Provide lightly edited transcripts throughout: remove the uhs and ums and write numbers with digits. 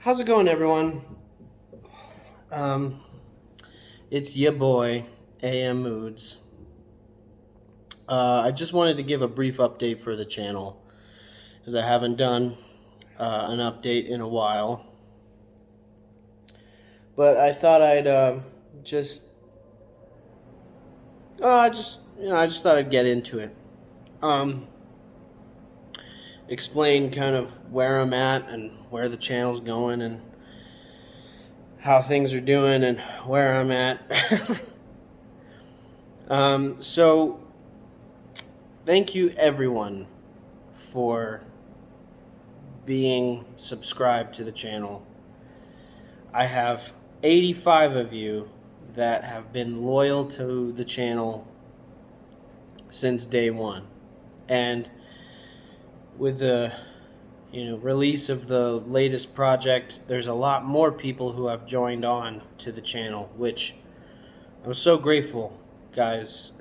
How's it going, everyone? Um, it's your boy, AM Moods. I just wanted to give a brief update for the channel, as I haven't done an update in a while. But I thought I'd just, I just thought I'd get into it. Um, Explain kind of where I'm at and where the channel's going and how things are doing and where I'm at. So thank you everyone for being subscribed to the channel. I have 85 of you that have been loyal to the channel since day one. And with the release of the latest project, there's a lot more people who have joined on to the channel, which I'm so grateful, guys.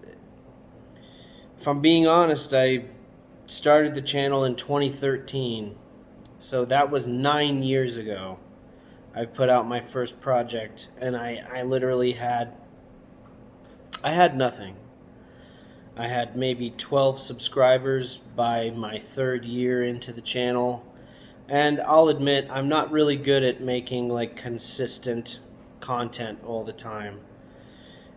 If I'm being honest, I started the channel in 2013, so that was 9 years ago. I've put out my first project, and I literally had nothing. I had maybe 12 subscribers by my third year into the channel, and I'll admit I'm not really good at making like consistent content all the time.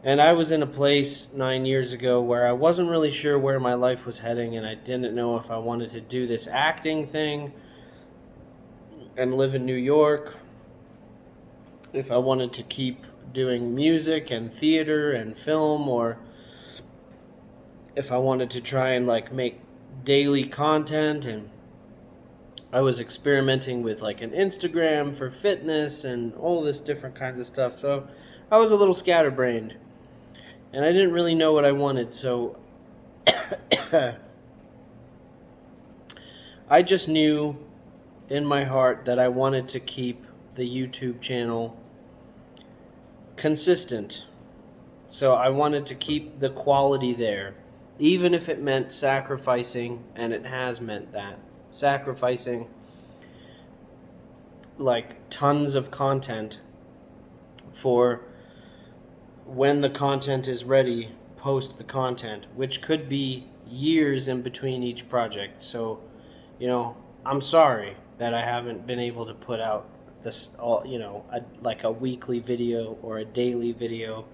And I was in a place 9 years ago where I wasn't really sure where my life was heading, and I didn't know if I wanted to do this acting thing and live in New York, if I wanted to keep doing music and theater and film, or if I wanted to try and like make daily content. And I was experimenting with like an Instagram for fitness and all this different kinds of stuff. So I was a little scatterbrained and I didn't really know what I wanted. So I just knew in my heart that I wanted to keep the YouTube channel consistent. So I wanted to keep the quality there, even if it meant sacrificing, and it has meant that, sacrificing like tons of content for when the content is ready, post the content, which could be years in between each project. So, I'm sorry that I haven't been able to put out this, like a weekly video or a daily video.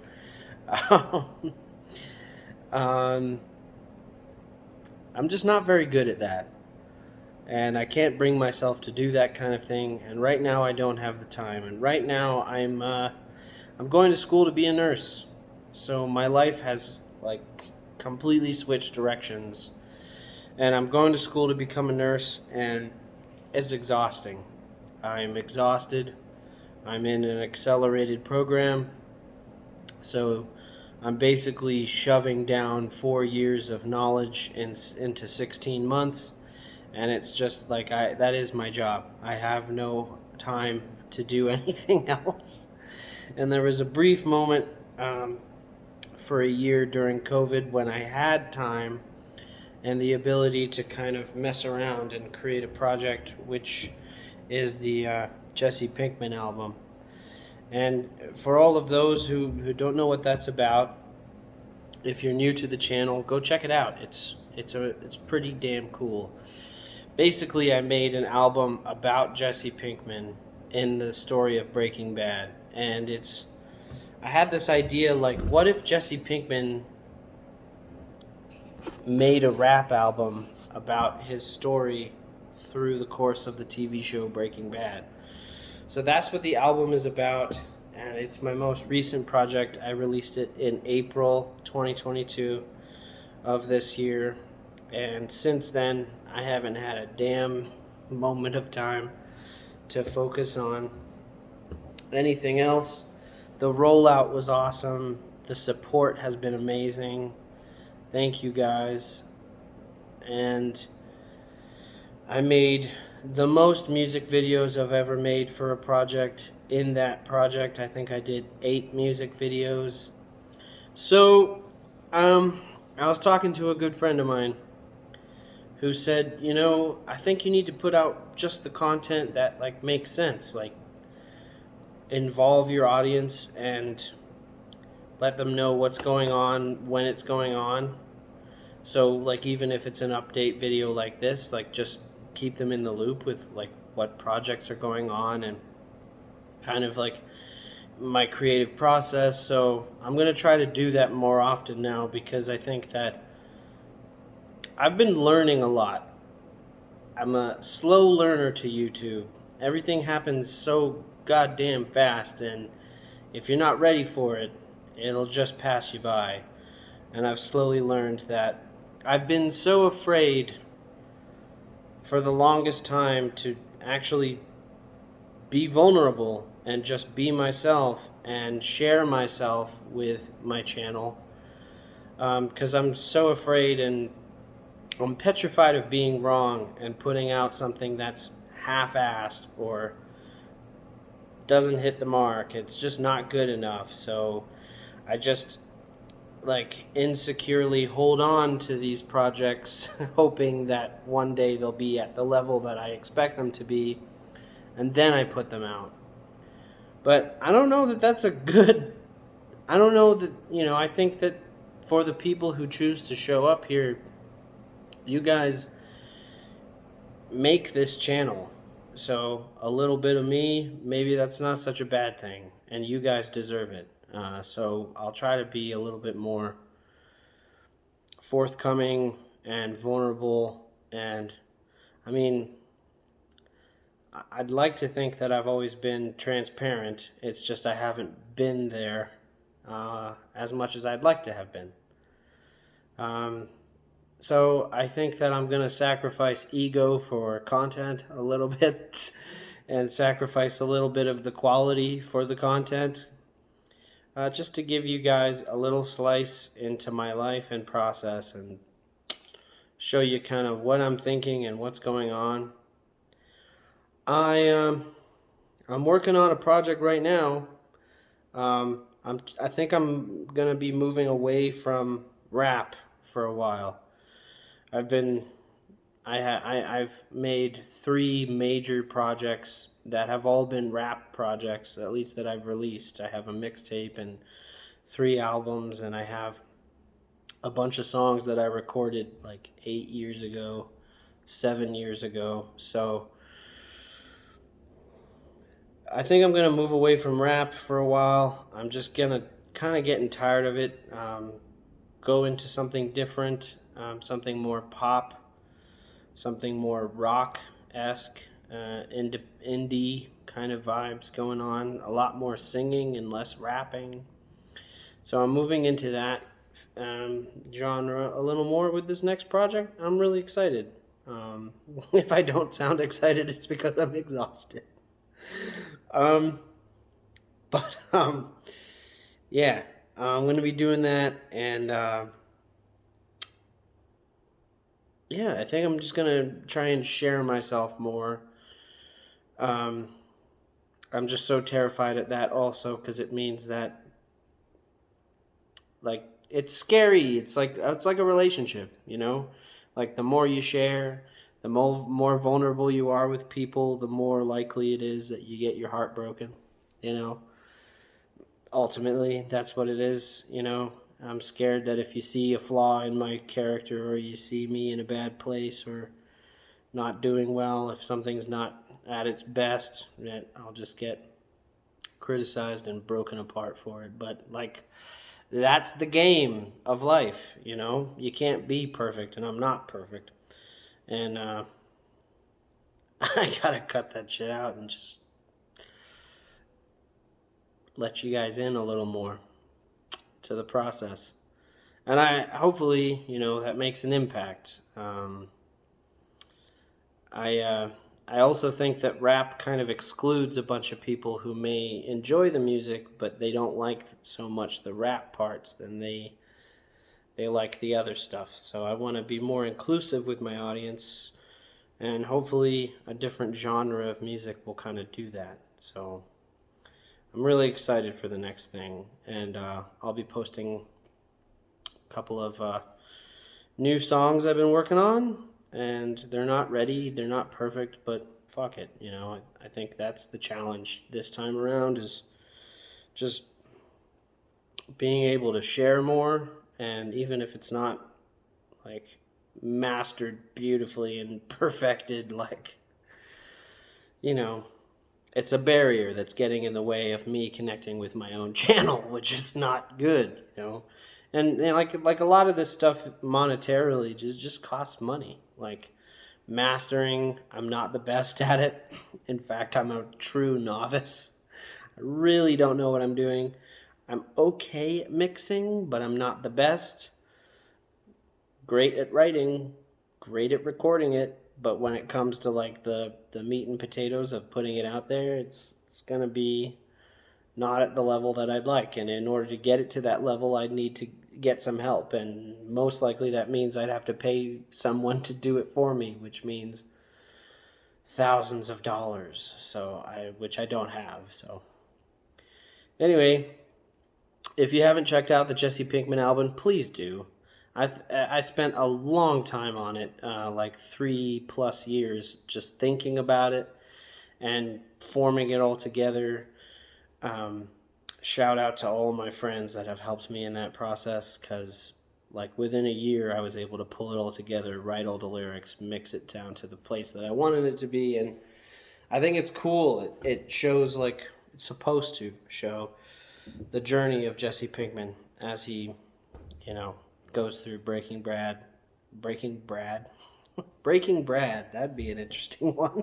I'm just not very good at that. And I can't bring myself to do that kind of thing. And right now I don't have the time. And right now I'm going to school to be a nurse. So my life has like completely switched directions. And I'm going to school to become a nurse, and it's exhausting. I'm exhausted. I'm in an accelerated program. So I'm basically shoving down 4 years of knowledge into 16 months. And it's just like that is my job. I have no time to do anything else. And there was a brief moment for a year during COVID when I had time and the ability to kind of mess around and create a project, which is the Jesse Pinkman album. And for all of those who don't know what that's about, if you're new to the channel, go check it out. It's pretty damn cool. Basically, I made an album about Jesse Pinkman in the story of Breaking Bad. And I had this idea, like, what if Jesse Pinkman made a rap album about his story through the course of the TV show Breaking Bad? So that's what the album is about, and it's my most recent project. I released it in April 2022 of this year, and since then I haven't had a damn moment of time to focus on anything else. The rollout was awesome. The support has been amazing. Thank you guys. And I made the most music videos I've ever made for a project. In that project, I think I did 8 music videos. So, I was talking to a good friend of mine who said, I think you need to put out just the content that like makes sense. Like, involve your audience and let them know what's going on when it's going on. So like even if it's an update video like this, like just keep them in the loop with like what projects are going on and kind of like my creative process. So I'm going to try to do that more often now because I think that I've been learning a lot. I'm a slow learner to YouTube. Everything happens so goddamn fast, and if you're not ready for it, it'll just pass you by. And I've slowly learned that I've been so afraid for the longest time to actually be vulnerable and just be myself and share myself with my channel, because I'm so afraid and I'm petrified of being wrong and putting out something that's half-assed or doesn't hit the mark. It's just not good enough. So I just like insecurely hold on to these projects hoping that one day they'll be at the level that I expect them to be, and then I put them out. But I don't know that that's a good, I don't know that, I think that for the people who choose to show up here, you guys make this channel. So a little bit of me, maybe that's not such a bad thing, and you guys deserve it. So I'll try to be a little bit more forthcoming and vulnerable. And I mean, I'd like to think that I've always been transparent. It's just I haven't been there as much as I'd like to have been. So I think that I'm going to sacrifice ego for content a little bit and sacrifice a little bit of the quality for the content, just to give you guys a little slice into my life and process and show you kind of what I'm thinking and what's going on. I'm working on a project right now. I think I'm going to be moving away from rap for a while. I've made 3 major projects that have all been rap projects, at least that I've released. I have a mixtape and 3 albums, and I have a bunch of songs that I recorded like 8 years ago, 7 years ago. So I think I'm going to move away from rap for a while. I'm just going to kind of getting tired of it. Go into something different. Something more pop, something more rock-esque, indie kind of vibes going on, a lot more singing and less rapping. So I'm moving into that genre a little more with this next project. I'm really excited. If I don't sound excited, it's because I'm exhausted. But yeah, I'm going to be doing that, and yeah, I think I'm just going to try and share myself more. I'm just so terrified at that also because it means that, like, it's scary. It's like a relationship, Like the more you share, the more vulnerable you are with people, the more likely it is that you get your heart broken, Ultimately, that's what it is, I'm scared that if you see a flaw in my character or you see me in a bad place or not doing well, if something's not at its best, that I'll just get criticized and broken apart for it. But like, that's the game of life, You can't be perfect, and I'm not perfect. And I gotta cut that shit out and just let you guys in a little more to the process. And hopefully, that makes an impact. I also think that rap kind of excludes a bunch of people who may enjoy the music, but they don't like so much the rap parts than they like the other stuff. So I want to be more inclusive with my audience, and hopefully a different genre of music will kind of do that. So I'm really excited for the next thing, and I'll be posting a couple of new songs I've been working on, and they're not ready, they're not perfect, but fuck it. I think that's the challenge this time around, is just being able to share more. And even if it's not like mastered beautifully and perfected, like, it's a barrier that's getting in the way of me connecting with my own channel, which is not good. And like a lot of this stuff monetarily just costs money. Like mastering, I'm not the best at it. In fact, I'm a true novice. I really don't know what I'm doing. I'm okay at mixing, but I'm not the best. Great at writing, great at recording it, but when it comes to like the meat and potatoes of putting it out there, it's gonna be not at the level that I'd like. And in order to get it to that level, I'd need to get some help, and most likely that means I'd have to pay someone to do it for me, which means thousands of dollars. Which I don't have. So anyway, if you haven't checked out the Jesse Pinkman album, please do. I spent a long time on it, like 3+ years, just thinking about it and forming it all together. Shout out to all my friends that have helped me in that process, because like within a year I was able to pull it all together, write all the lyrics, mix it down to the place that I wanted it to be. And I think it's cool. It shows, like it's supposed to show, the journey of Jesse Pinkman as he, goes through Breaking Brad. Breaking Brad, that'd be an interesting one.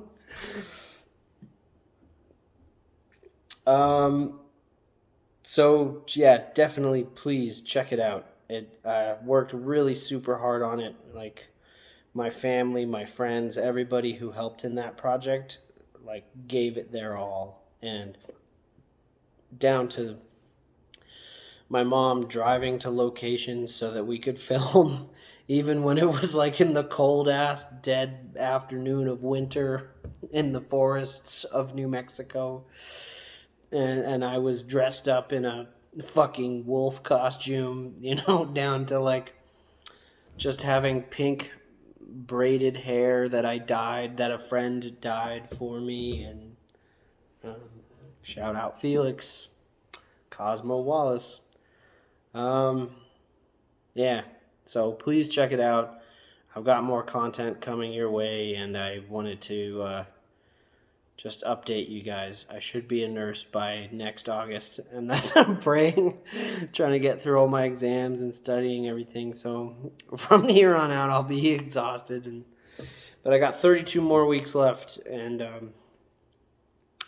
So yeah, definitely please check it out. It worked really super hard on it. Like my family, my friends, everybody who helped in that project, like gave it their all, and down to my mom driving to locations so that we could film, even when it was like in the cold ass dead afternoon of winter in the forests of New Mexico. And I was dressed up in a fucking wolf costume, down to like just having pink braided hair that I dyed, that a friend dyed for me. And shout out Felix, Cosmo Wallace. Yeah, so please check it out. I've got more content coming your way, and I wanted to just update you guys. I should be a nurse by next August, and that's I'm praying, trying to get through all my exams and studying everything. So from here on out, I'll be exhausted, but I got 32 more weeks left, and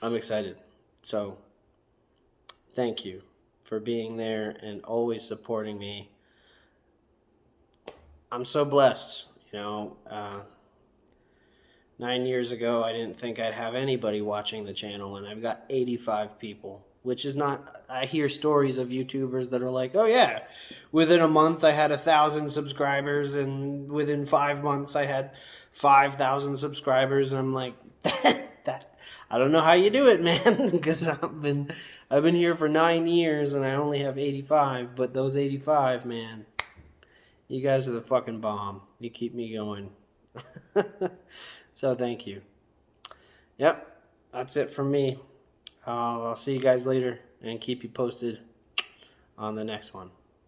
I'm excited. So thank you for being there and always supporting me. I'm so blessed. 9 years ago, I didn't think I'd have anybody watching the channel, and I've got 85 people, which is not... I hear stories of YouTubers that are like, oh yeah, within a month I had 1,000 subscribers, and within 5 months I had 5,000 subscribers, and I'm like, I don't know how you do it, man, because I've been here for 9 years, and I only have 85, but those 85, man, you guys are the fucking bomb. You keep me going. So thank you. Yep, that's it from me. I'll see you guys later, and keep you posted on the next one.